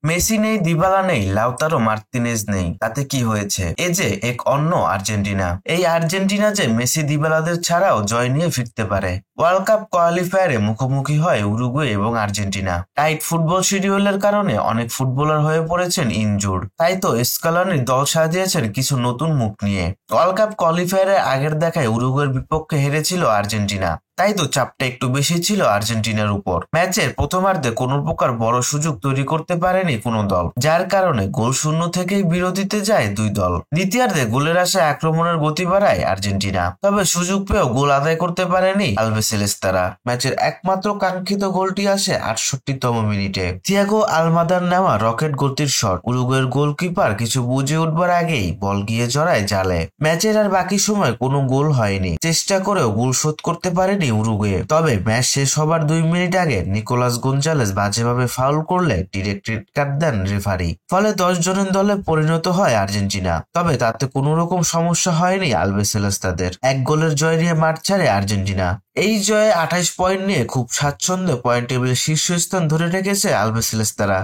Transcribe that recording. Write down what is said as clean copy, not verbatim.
Messi নেই, Dybala নেই, Lautaro Martinez নেই, তাতে কি হয়েছে? এ যে এক অন্য আর্জেন্টিনা। এই আর্জেন্টিনা যে মেসি দিবালাদের ছাড়াও জয় নিয়ে ফিরতে পারে। ওয়ার্ল্ড কাপ কোয়ালিফায়ারে মুখোমুখি হয় উরুগুয়ে এবং আর্জেন্টিনা। টাইট ফুটবল শিডিউলের কারণে অনেক ফুটবলার হয়ে পড়েছেন ইনজুর্ড, তাই তো স্কালোনি দল সাজিয়েছেন কিছু নতুন মুখ নিয়ে। ওয়ার্ল্ড কাপ কোয়ালিফায়ারের আগের দেখায় উরুগুয়ের বিপক্ষে হেরেছিল আর্জেন্টিনা, তাই তো চাপটা একটু বেশি ছিল আর্জেন্টিনার উপর। ম্যাচের প্রথমার্ধে কোনো প্রকার বড় সুযোগ তৈরি করতে পারেনি কোনো দল, যার কারণে গোল শূন্য থেকেই বিরতিতে যায় দুই দল। দ্বিতীয়ার্ধে গোলের আশায় আক্রমণের গতি বাড়ায় আর্জেন্টিনা, তবে সুযোগ পেয়েও গোল আদায় করতে পারেনি আলবিসেলেস্তারা। ম্যাচের একমাত্র কাঙ্ক্ষিত গোলটি আসে 68তম মিনিটে। থিয়াগো আলমাদার নেওয়া রকেট গতির শট। উরুগুয়ের গোলকিপার কিছু বুঝে উঠবার আগেই বল গিয়ে জড়ায় জালে। ম্যাচের আর বাকি সময় কোনো গোল হয়নি, চেষ্টা করেও গোল শোধ করতে পারেনি উরুগুয়ে। তবে ম্যাচ শেষ হবার 2 মিনিট আগে নিকোলাস গোঞ্জালেস বাজেভাবে ফাউল করলে ডিরেক্ট রেড কার্ড দেন রেফারি। ফলে 10 জনের দলে পরিণত হয় আর্জেন্টিনা। তবে তাতে কোনো রকম সমস্যা হয়নি আলবিসেলেস্তাদের। 1 গোলের জয় নিয়ে মাঠ ছাড়ে আর্জেন্টিনা। এই জয়ে 28 পয়েন্ট নিয়ে খুব স্বাচ্ছন্দ্যে পয়েন্ট টেবিলের শীর্ষস্থান ধরে রেখেছে আলবিসেলেস্তারা।